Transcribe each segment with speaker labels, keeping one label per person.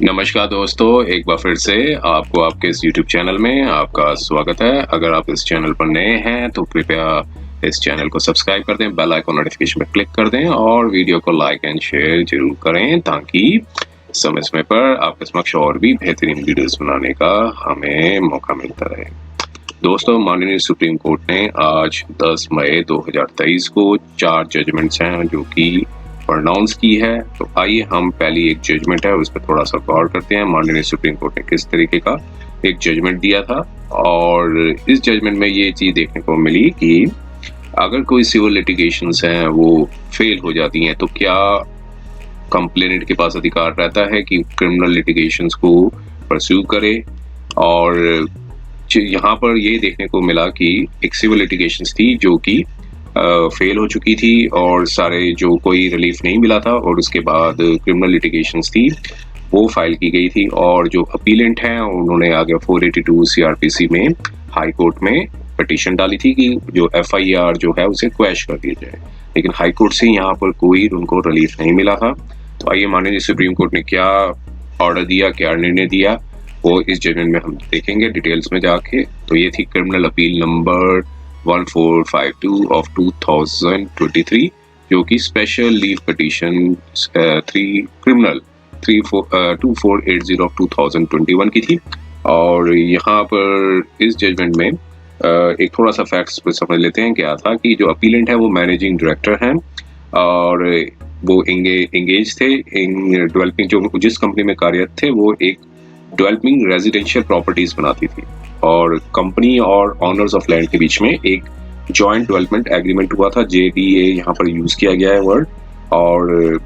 Speaker 1: नमस्कार दोस्तों, एक बार फिर से आपको आपके इस YouTube चैनल में आपका स्वागत है। अगर आप इस चैनल पर नए हैं तो कृपया इस चैनल को सब्सक्राइब कर दें, बेल आइकन नोटिफिकेशन पर क्लिक कर दें और वीडियो को लाइक एंड शेयर जरूर करें ताकि समय समय पर आपके समक्ष और भी बेहतरीन वीडियोस बनाने का हमें मौका मिलता रहे। दोस्तों, माननीय सुप्रीम कोर्ट ने आज 10 मई 2023 को 4 जजमेंट्स हैं जो कि प्रोनाउंस की है। तो आइए हम पहली एक जजमेंट है उस पर थोड़ा सा गौर करते हैं। माननीय सुप्रीम कोर्ट ने किस तरीके का एक जजमेंट दिया था और इस जजमेंट में ये चीज देखने को मिली कि अगर कोई सिविल लिटिगेशंस हैं वो फेल हो जाती हैं तो क्या कंप्लेनेंट के पास अधिकार रहता है कि क्रिमिनल लिटिगेशंस को परस्यू करे। और यहाँ पर ये देखने को मिला कि एक सिविल लिटिगेशंस थी जो कि फेल हो चुकी थी और सारे जो कोई रिलीफ नहीं मिला था, और उसके बाद क्रिमिनल लिटिगेशंस थी वो फाइल की गई थी और जो अपीलेंट हैं उन्होंने आगे 482 सीआरपीसी में हाई कोर्ट में पिटीशन डाली थी कि जो एफआईआर जो है उसे क्वैश कर दिया जाए, लेकिन हाई कोर्ट से यहाँ पर कोई उनको रिलीफ नहीं मिला था। तो आइए माननीय सुप्रीम कोर्ट ने क्या ऑर्डर दिया, क्या निर्णय दिया, वो इस जजमेंट में हम देखेंगे डिटेल्स में जाके। तो ये थी क्रिमिनल अपील नंबर 1452 ऑफ 2023 जो कि स्पेशल लीव पिटीशन 2480 ऑफ 2021 की थी। और यहाँ पर इस जजमेंट में एक थोड़ा सा फैक्ट्स समझ लेते हैं। क्या था कि जो अपीलेंट है वो मैनेजिंग डायरेक्टर हैं और वो एंगेज थे इन डेवलपिंग, जो जिस कंपनी में कार्यरत थे वो एक डेवलपिंग रेजिडेंशियल प्रॉपर्टीज बनाती थी और कंपनी और ऑनर्स ऑफ लैंड के बीच में एक जॉइंट डेवलपमेंट एग्रीमेंट हुआ था। जेडीए यहाँ पर यूज किया गया है वर्ड, और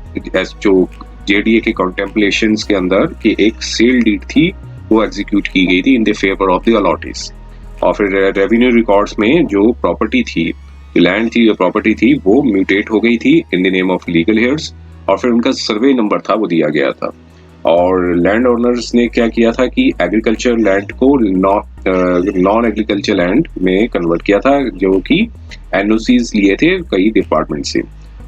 Speaker 1: जो जेडीए के कॉन्टेम्पलेशंस के अंदर की एक सेल डीड थी वो एग्जीक्यूट की गई थी in the favour of the allottees. और फिर रेवेन्यू रिकॉर्ड्स में जो प्रॉपर्टी थी, लैंड थी, जो प्रॉपर्टी थी वो म्यूटेट हो गई थी in the name of legal hairs, और फिर उनका सर्वे नंबर था वो दिया गया था। और लैंड ओनर्स ने क्या किया था कि एग्रीकल्चर लैंड को नॉन एग्रीकल्चर लैंड में कन्वर्ट किया था, जो कि एनओसीज लिए थे कई डिपार्टमेंट से,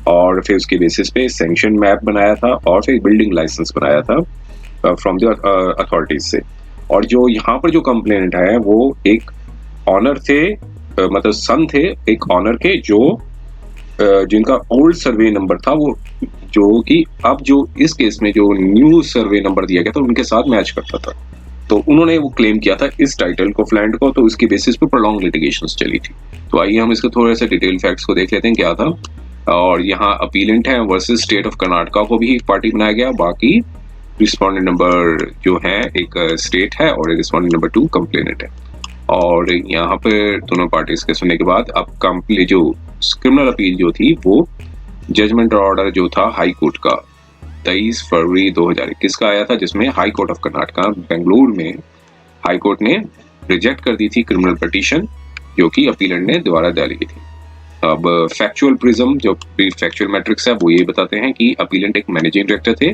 Speaker 1: और फिर उसके बेसिस पे सैंक्शन मैप बनाया था और फिर बिल्डिंग लाइसेंस बनाया था फ्रॉम द अथॉरिटीज से। और जो यहाँ पर जो कंप्लेनेंट है वो एक ऑनर थे, मतलब सन थे एक ऑनर के, जो जिनका ओल्ड सर्वे नंबर था वो, जो कि अब जो इस केस में जो न्यू सर्वे नंबर दिया गया था उनके साथ मैच करता था। तो उन्होंने वो क्लेम किया था इस टाइटल को, लैंड को, तो उसके बेसिस पे प्रोलॉन्ग लिटिगेशंस चली थी। तो आइए हम इसके थोड़े से डिटेल फैक्ट्स को देख लेते हैं क्या था। और यहाँ अपीलेंट है वर्सेस स्टेट ऑफ कर्नाटका को भी एक पार्टी बनाया गया, बाकी रिस्पॉन्डेंट नंबर जो है एक स्टेट है और रिस्पॉन्डेंट नंबर 2 कंप्लेनेंट है। और यहाँ पे दोनों पार्टीज के सुनने के बाद अब कंप्लीट जो क्रिमिनल अपील जो थी वो जजमेंट ऑर्डर जो था हाई कोर्ट का 23 फरवरी 2021 का आया था, जिसमें high court of Karnataka Bengaluru में हाई कोर्ट ने रिजेक्ट कर दी थी क्रिमिनल पिटीशन जो कि अपीलेंट ने दोबारा डाली थी। अब फैक्चुअल प्रिज्म जो फैक्चुअल मैट्रिक्स है वो ये बताते हैं कि अपीलेंट एक मैनेजिंग डायरेक्टर थे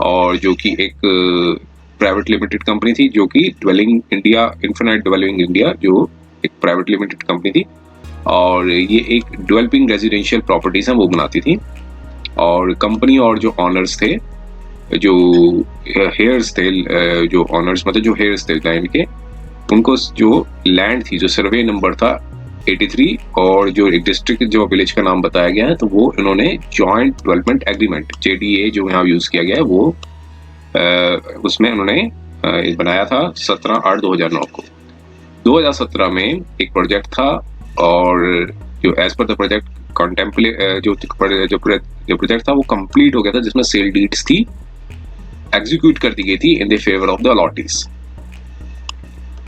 Speaker 1: और जो कि एक प्राइवेट लिमिटेड कंपनी थी, जो कि developing India, infinite developing India, जो एक प्राइवेट लिमिटेड कंपनी थी और ये एक डेवलपिंग रेजिडेंशियल प्रॉपर्टीज हैं वो बनाती थी। और कंपनी और जो ऑनर्स थे, जो हेयर्स थे, जो ऑनर्स मतलब जो हेयर्स थे लैंड के, उनको जो लैंड थी, जो सर्वे नंबर था 83 और जो एक डिस्ट्रिक्ट जो विलेज का नाम बताया गया है, तो वो इन्होंने जॉइंट डेवलपमेंट एग्रीमेंट जेडीए जो यहाँ यूज किया गया है वो उसमें उन्होंने बनाया था 17/8/2009 को। 2017 में एक प्रोजेक्ट था और जो एज पर द प्रोजेक्ट जो प्रोजेक्ट था वो कंप्लीट हो गया था, जिसमें सेल डीड्स थी एग्जीक्यूट कर दी गई थी in the favour of the allottees.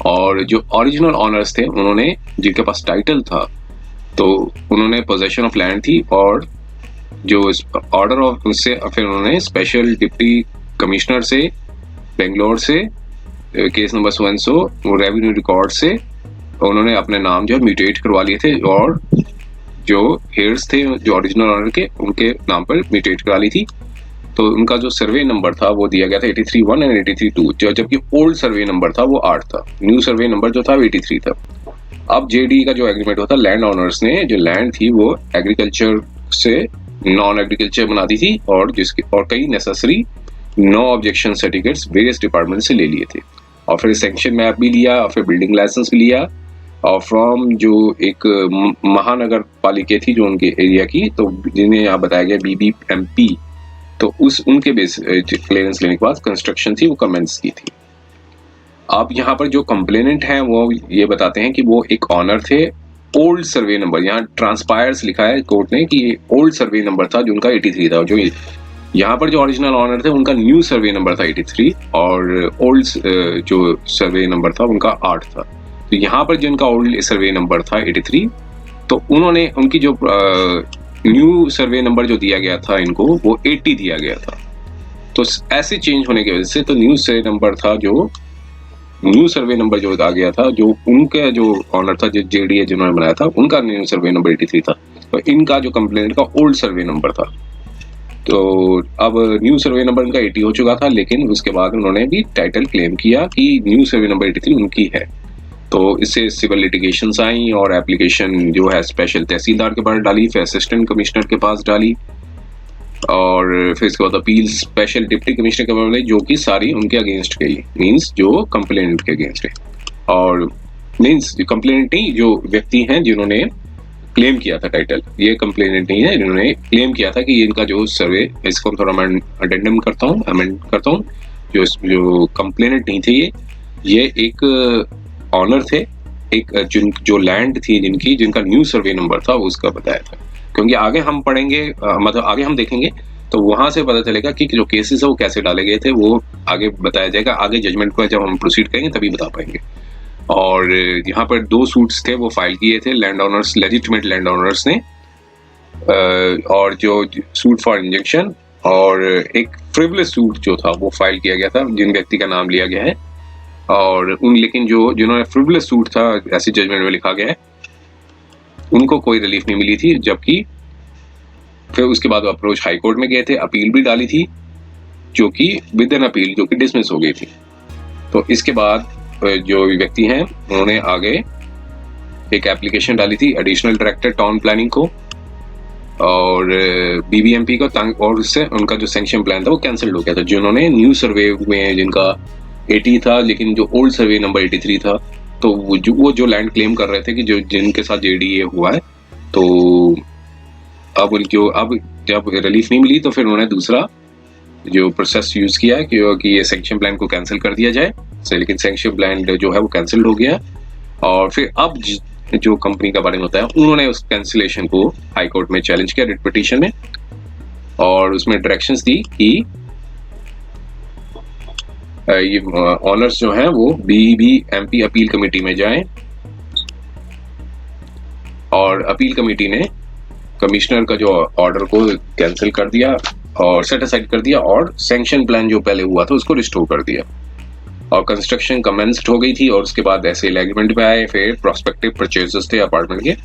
Speaker 1: और जो ओरिजिनल ऑनर्स थे उन्होंने, जिनके पास टाइटल था, तो उन्होंने पोजेशन ऑफ लैंड थी और जो ऑर्डर ऑफ उससे फिर उन्होंने स्पेशल डिप्टी कमिश्नर से बेंगलोर से केस नंबर 100 रेवेन्यू रिकॉर्ड से उन्होंने अपने नाम जो म्यूटेट करवा लिए थे और जो हेयर्स थे जो ओरिजिनल ऑनर के, उनके नाम पर म्यूटेट करा ली थी। तो उनका जो सर्वे नंबर था वो दिया गया था 83(1) एंड 83(2), जबकि ओल्ड सर्वे नंबर था वो 8 था, न्यू सर्वे नंबर जो था वो 83 था। अब जेडी का जो एग्रीमेंट होता, लैंड ओनर्स ने जो लैंड थी वो एग्रीकल्चर से नॉन एग्रीकल्चर बना दी थी और जिसके और कई necessary 9 objection certificates various department से ले लिए थे, और फिर सैंक्शन मैप भी लिया, और फिर बिल्डिंग लाइसेंस भी लिया, और फ्रॉम जो एक महानगर पालिका थी जो उनके एरिया की, तो जिन्हें यहाँ बताया गया BBMP, तो उनके बेस क्लियरेंस लेने के बाद कंस्ट्रक्शन थी वो कमेंस की थी। अब यहाँ पर जो कंप्लेनेंट हैं वो ये बताते हैं कि वो एक ऑनर थे, ओल्ड सर्वे नंबर, यहाँ ट्रांसपायर्स लिखा है कोर्ट ने कि ओल्ड सर्वे नंबर था जो उनका 83 था, जो यहाँ पर जो ओरिजिनल ऑनर थे उनका न्यू सर्वे नंबर था 83, और ओल्ड जो सर्वे नंबर था उनका 8 था। तो यहाँ पर जिनका ओल्ड सर्वे नंबर था 83, तो उन्होंने उनकी जो न्यू सर्वे नंबर जो दिया गया था इनको वो 80 दिया गया था। तो ऐसे चेंज होने की वजह से तो न्यू सर्वे नंबर था, जो न्यू सर्वे नंबर जो आ गया था, जो उनका जो ऑनर था, जो JDA जिन्होंने बनाया था, उनका न्यू सर्वे नंबर 83 था, तो इनका जो कंप्लेंट का ओल्ड सर्वे नंबर था। तो अब न्यू सर्वे नंबर उनका 80 हो चुका था, लेकिन उसके बाद उन्होंने भी टाइटल क्लेम किया कि न्यू सर्वे नंबर 83 उनकी है। तो इससे सिविल लिटिगेशंस आई, और एप्लीकेशन जो है स्पेशल तहसीलदार के पास डाली, फिर असिस्टेंट कमिश्नर के पास डाली, और फिर इसके बाद अपील स्पेशल डिप्टी कमिश्नर के पास, जो कि सारी उनके अगेंस्ट गई, मीन्स जो कंप्लेनेंट के अगेंस्ट है, और मीन्स कंप्लेनेंट नहीं, जो व्यक्ति हैं जिन्होंने क्लेम किया था टाइटल, ये कंप्लेनेंट नहीं है, इन्होंने क्लेम किया था कि इनका जो सर्वे, इसको थोड़ा मैं अडेंडम करता हूँ, अमेंड करता हूँ, जो कंप्लेनेंट नहीं थे ये एक ऑनर थे, एक जो लैंड थी जिनका न्यू सर्वे नंबर था वो उसका बताया था। क्योंकि आगे हम पढ़ेंगे, मतलब आगे हम देखेंगे तो वहां से पता चलेगा कि जो केसेस है वो कैसे डाले गए थे, वो आगे बताया जाएगा, आगे जजमेंट को जब हम प्रोसीड करेंगे तभी बता पाएंगे। और यहाँ पर 2 सूट्स थे वो फाइल किए थे land owners, legitimate land owners ने, और जो सूट फॉर इंजेक्शन, और एक फ्रिवलेस सूट जो था वो फाइल किया गया था, जिन व्यक्ति का नाम लिया गया है, और लेकिन जिन्होंने फ्रिवलेस सूट था ऐसे जजमेंट में लिखा गया है, उनको कोई रिलीफ नहीं मिली थी, जबकि फिर उसके बाद वो अप्रोच हाई कोर्ट में गए थे, अपील भी डाली थी, जो कि विद एन अपील जो कि डिसमिस हो गई थी। तो इसके बाद जो व्यक्ति हैं उन्होंने आगे एक एप्लीकेशन डाली थी एडिशनल डायरेक्टर टाउन प्लानिंग को और BBMP को, और उससे उनका जो सैंक्शन प्लान था वो कैंसिल हो गया था। जिन्होंने न्यू सर्वे में जिनका 80 था, लेकिन जो ओल्ड सर्वे नंबर 83 था, तो वो जो लैंड क्लेम कर रहे थे कि जो जिनके साथ JDA हुआ है, तो अब उनको अब जब रिलीफ नहीं मिली तो फिर उन्होंने दूसरा जो प्रोसेस यूज किया है कि ये सैंक्शन प्लान को कैंसिल कर दिया जाए, लेकिन सैंक्शन प्लान जो है वो कैंसिल हो गया, और फिर अब जो कंपनी का बारे में होता है उन्होंने उस कैंसिलेशन को हाई कोर्ट में चैलेंज किया रिट पिटीशन में, और उसमें डायरेक्शंस दी कि ये ऑनर्स जो हैं वो BBMP अपील कमेटी में जाएं, और अपील कमेटी ने कमिश्नर का जो ऑर्डर को कैंसिल कर दिया और सेट असाइड कर दिया, और सैंक्शन प्लान जो पहले हुआ था उसको रिस्टोर कर दिया, और कंस्ट्रक्शन कमेंस्ड हो गई थी, और उसके बाद ऐसे एग्रीमेंट पे आए, फिर प्रोस्पेक्टिव परचेजेस थे अपार्टमेंट के।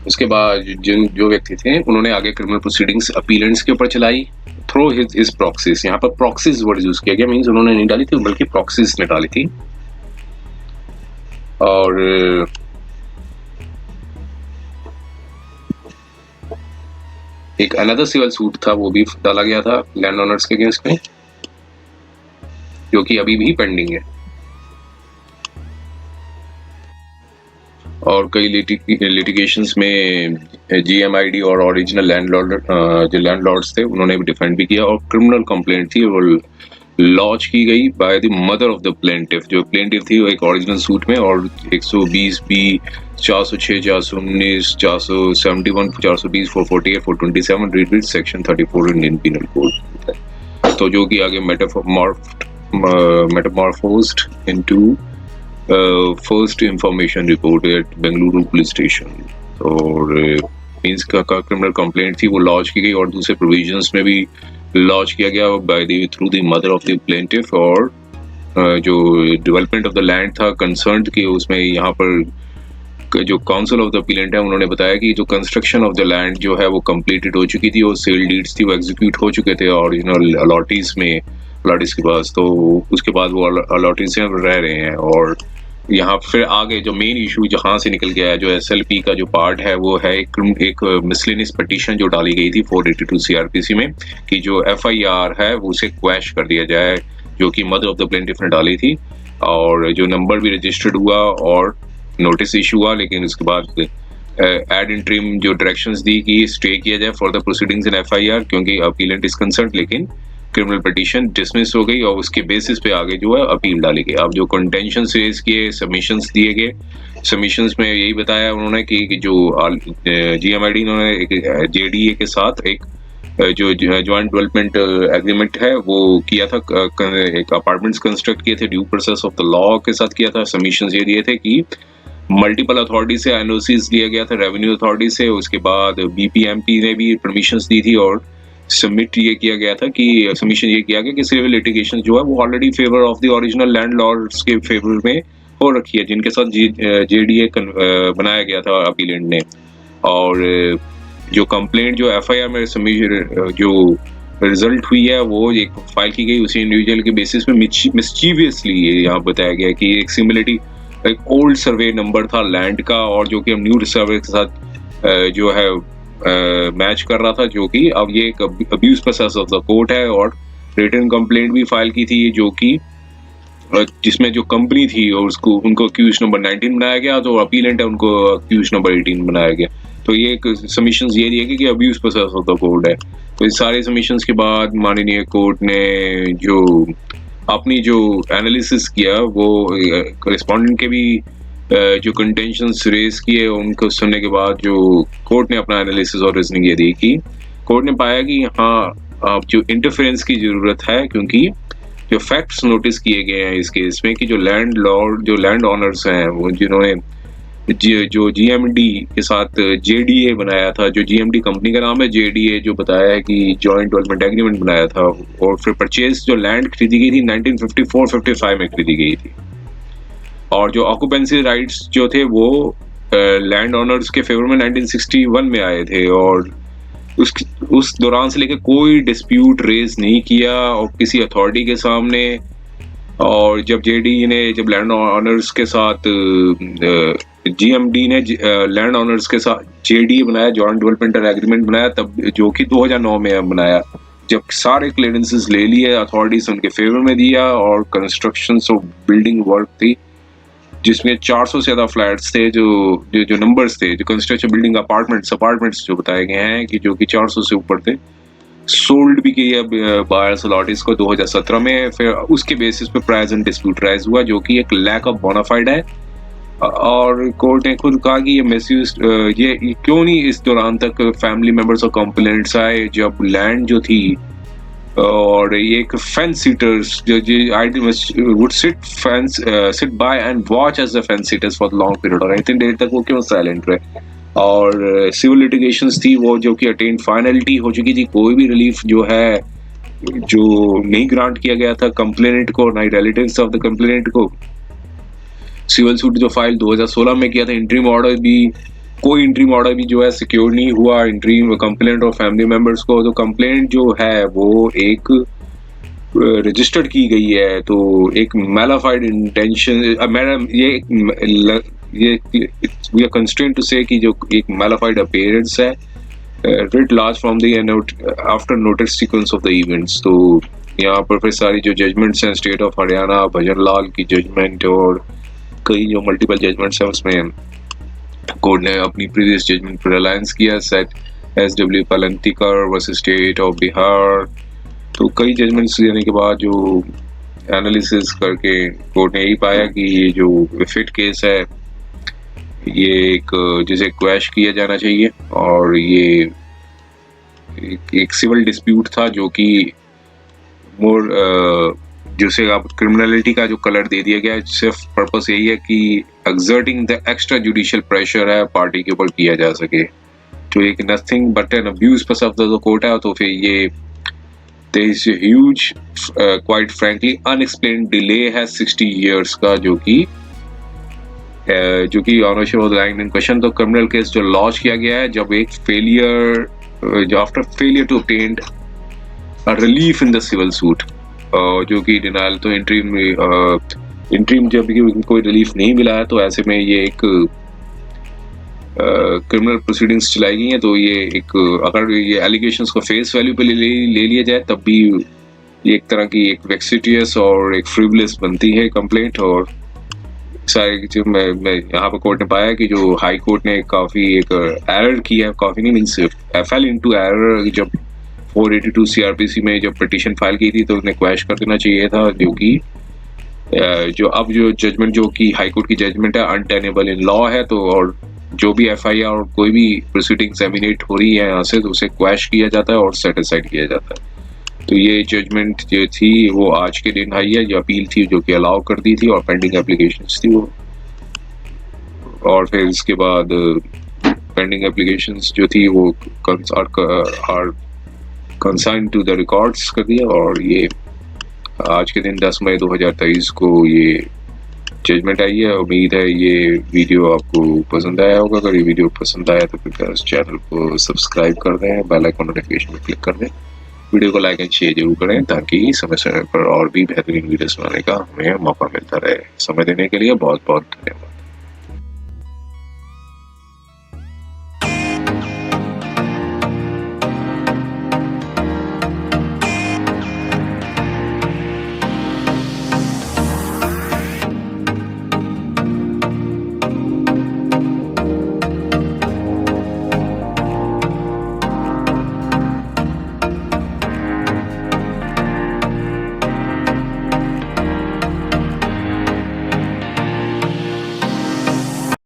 Speaker 1: उसके बाद जो व्यक्ति थे उन्होंने आगे क्रिमिनल प्रोसीडिंग्स अपीलेंट्स के ऊपर चलाई थ्रू हिज प्रॉक्सीज। यहाँ पर प्रॉक्सीज वर्ड यूज किया गया, मींस उन्होंने नहीं डाली थी बल्कि प्रॉक्सीज ने डाली थी। और एक अनदर सिविल सूट था वो भी डाला गया था लैंड ओनर्स के अगेंस्ट में, जो कि अभी भी पेंडिंग है, और कई लिटिगेशंस में GMID और ओरिजिनल लैंडलॉर्ड्स थे उन्होंने भी डिफेंड भी किया, और क्रिमिनल कंप्लेंट थी वो लॉन्च की गई by the mother of the plaintiff. जो प्लेंटिफ थी वो एक ओरिजिनल सूट में, और 120B 406 419 471 420 448 427 read section 34 Indian penal code. तो जो कि आगे metamorphosed into first information report at Bengaluru police station, और मींस का क्रिमिनल कंप्लेंट थी वो लॉन्च की गई, और दूसरे प्रोविजंस में भी लॉन्च किया गया by the through the mother of the plaintiff, और जो डेवलपमेंट ऑफ द लैंड था कंसर्न कि उसमें यहाँ पर जो काउंसिल ऑफ द अपीलेंट है उन्होंने बताया कि जो कंस्ट्रक्शन ऑफ द लैंड जो है वो कंप्लीटेड हो चुकी थी, और सेल डीड्स थी वो एग्जीक्यूट हो चुके थे ओरिजिनल अलॉटीज में, अलॉटीज के पास, तो उसके बाद वो अलॉटीज से रह रहे हैं, और यहाँ फिर आगे जो मेन इशू जहाँ से निकल गया है, जो एसएलपी का जो पार्ट है वो है एक मिसलेनियस पिटीशन जो डाली गई थी 482 सीआरपीसी में कि जो एफआईआर है वो उसे क्वैश कर दिया जाए, जो कि मदर ऑफ द प्लेंटिफ ने डाली थी, और जो नंबर भी रजिस्टर्ड हुआ और नोटिस इशू हुआ, लेकिन उसके बाद एड इंट्रीम जो डायरेक्शंस दी कि स्टे किया जाए for the proceedings in FIR, क्योंकि अपीलेंट इज कंसर्न, लेकिन क्रिमिनल पिटीशन डिसमिस हो गई और उसके बेसिस पे आगे जो है अपील डाली गई। अब जो कंटेंशन रेज किए, सबमिशंस दिए गए, सबमिशंस में यही बताया उन्होंने कि जो जीएमआईडी ने जेडीए के साथ एक जो ज्वाइंट डेवलपमेंट एग्रीमेंट है वो किया था, एक अपार्टमेंट्स कंस्ट्रक्ट किए थे, due process of the law के साथ किया था। सबमिशंस ये दिए थे कि मल्टीपल अथॉरिटी से एनओसीज लिया गया था, रेवेन्यू अथॉरिटी से, उसके बाद बीपीएमपी ने भी परमिशंस दी थी, और सबमिट ये किया गया था कि सबमिशन ये किया गया कि सिविल लिटिगेशन जो है वो already favour of the original landlords के फेवर में हो रखी है, जिनके साथ जेडीए बनाया गया था अपीलेंट ने। और जो कंप्लेंट जो एफआईआर में सबमिशन जो रिजल्ट हुई है वो एक फाइल की गई उसी इंडिविजुअल के बेसिस पे मिस्चीवियसली यहाँ बताया गया कि एक सिमिलरिटी, एक ओल्ड सर्वे नंबर था लैंड का, और जो कि हम न्यू सर्वे के साथ जो है मैच कर रहा था, जो कि अब ये एक abuse process of the court है। और रिटन कंप्लेंट भी फाइल की थी, जो कि जिसमें जो कंपनी थी और उसको उनको अक्यूज नंबर 19 बनाया गया, तो अपीलेंट है उनको अक्यूज नंबर 18 बनाया गया। तो ये एक सबमिशंस ये दिए कि abuse process of the court है। तो इस सारे सबमिशंस के बाद माननीय कोर्ट ने जो अपनी जो एनालिसिस किया वो करेस्पॉन्डेंट के भी जो कंटेंशंस रेज किए उनको सुनने के बाद जो कोर्ट ने अपना एनालिसिस और रीजनिंग ये दी कि कोर्ट ने पाया कि हाँ अब जो इंटरफेरेंस की जरूरत है, क्योंकि जो फैक्ट्स नोटिस किए गए हैं इस केस में कि जो लैंड लॉर्ड, जो लैंड ऑनर्स हैं, वो जिन्होंने जो जीएमडी के साथ जेडीए बनाया था, जो जीएमडी कंपनी का नाम है, जेडीए जो बताया है कि जॉइंट डेवलपमेंट एग्रीमेंट बनाया था, और फिर परचेज जो लैंड खरीदी गई थी 1954-55 में खरीदी गई थी, और जो ऑक्यूपेंसी राइट्स जो थे वो लैंड ऑनर्स के फेवर में 1961 में आए थे, और उस दौरान से लेकर कोई डिस्प्यूट रेज नहीं किया और किसी अथॉरिटी के सामने। और जब जेडी ने जब लैंड ऑनर्स के साथ जीएमडी ने लैंड ऑनर्स के साथ जेडी बनाया, जॉइंट डेवलपमेंट एग्रीमेंट बनाया, तब जो कि 2009 में बनाया, जब सारे क्लियरेंसेस ले लिए अथॉरिटीज उनके फेवर में दिया, और कंस्ट्रक्शन ऑफ बिल्डिंग वर्क थी जिसमें 400 से ज्यादा फ्लैट्स थे, जो नंबर्स थे, जो कंस्ट्रक्शन बिल्डिंग अपार्टमेंट्स जो बताए गए हैं कि जो कि 400 से ऊपर थे, सोल्ड भी किया बायर्स अथॉरिटीज को 2017 में। फिर उसके बेसिस पे प्राइस एंड डिस्प्यूट राइज हुआ, जो कि एक लैक ऑफ बोनाफाइड है, और कोर्ट ने खुद कहा कि ये मिसयूज ये क्यों नहीं इस दौरान तक फैमिली मेंबर्स और कंप्लेंट्स आए, जब लैंड जो थी और ये एक फेंस सीटर्स जो would sit by and watch as the fence sitters for long period, और इतनी देर तक वो क्यों साइलेंट रहे। और सिविल लिटिगेशंस थी वो जो कि अटेन फाइनलिटी हो चुकी थी, कोई भी रिलीफ जो है जो नहीं ग्रांट किया गया था कंप्लेनेंट को, ना रिलेटिव्स ऑफ द कंप्लेनेंट को। सिविल सूट जो फाइल 2016 में किया था, इंट्रीम ऑर्डर भी, कोई इंट्रीम ऑर्डर भी जो है सिक्योर नहीं हुआ इंट्रीम कंप्लेंट और फैमिली मेंबर्स को। तो कंप्लेंट जो है वो एक रजिस्टर्ड की गई है, तो एक मैलाफाइड इंटेंशन, मैडम ये वी आर कंस्ट्रेंट टू से कि जो एक मैलाफाइड अपीयरेंस है writ large from the after notice sequence of the events। तो यहाँ पर फिर सारी जो जजमेंट्स हैं स्टेट ऑफ हरियाणा, भजन लाल की जजमेंट और कई जो मल्टीपल जजमेंट्स हैं उसमें कोर्ट ने अपनी प्रीवियस जजमेंट पर रिलायंस किया, set SW Palantikar versus state of Bihar. तो कई जजमेंट्स देने के बाद जो एनालिसिस करके कोर्ट ने यही पाया कि ये जो फिट केस है ये एक जिसे क्वैश किया जाना चाहिए, और ये एक सिविल डिस्प्यूट था जो कि मोर जिसे आप क्रिमिनलिटी का जो कलर दे दिया गया है, सिर्फ पर्पस यही है कि exerting the extra judicial pressure है पार्टी के ऊपर किया जा सके, जो एक नथिंग बट एन अब्यूज पर ऑफ द कोर्ट है। तो फिर ये there is huge quite frankly unexplained delay है 60 years का, जो कि ownership of the land in question. तो क्रिमिनल केस जो लॉन्च किया गया है जब एक फेलियर, जो after failure to obtain relief in the civil suit, जो कि डिनाइल तो एंट्री इंटरिम जब भी कोई रिलीफ नहीं मिला है तो ऐसे में ये एक क्रिमिनल प्रोसीडिंग्स चलाई गई हैं। तो ये एक अगर ये एलिगेशंस को फेस वैल्यू पे ले लिया जाए तब भी ये एक तरह की एक वेक्सिटियस और एक फ्रिवलेस बनती है कंप्लेंट। और सारे जो मैं यहाँ पर कोर्ट ने पाया कि जो हाई कोर्ट ने काफ़ी एक एरर किया है, काफ़ी नहीं मीन्स फेल इनटू एरर। जब 482 सीआरपीसी में जब पिटीशन फाइल की थी तो उन्हें क्वैश कर देना चाहिए था, जो कि जो अब जो जजमेंट जो कि हाई कोर्ट की जजमेंट है अनटेनेबल इन लॉ है। तो और जो भी एफआईआर और कोई भी प्रोसीडिंग्स एमिनेट हो रही है यहाँ से तो उसे क्वैश किया जाता है और सेट असाइड किया जाता है। तो ये जजमेंट जो थी वो आज के दिन आई है। जो अपील थी जो कि अलाउ कर दी थी और पेंडिंग एप्लीकेशंस थी वो, और फिर इसके बाद पेंडिंग एप्लीकेशंस जो थी वो are consign to the records कर दिया। और ये आज के दिन 10 मई 2023 को ये जजमेंट आई है। उम्मीद है ये वीडियो आपको पसंद आया होगा। अगर ये वीडियो पसंद आया तो कृपया इस चैनल को सब्सक्राइब कर दें, बेल आइकन नोटिफिकेशन पर क्लिक कर दें, वीडियो को लाइक एंड शेयर जरूर करें ताकि समय समय पर और भी बेहतरीन वीडियोस बनाने का हमें मौका मिलता रहे। समय देने के लिए बहुत बहुत धन्यवाद।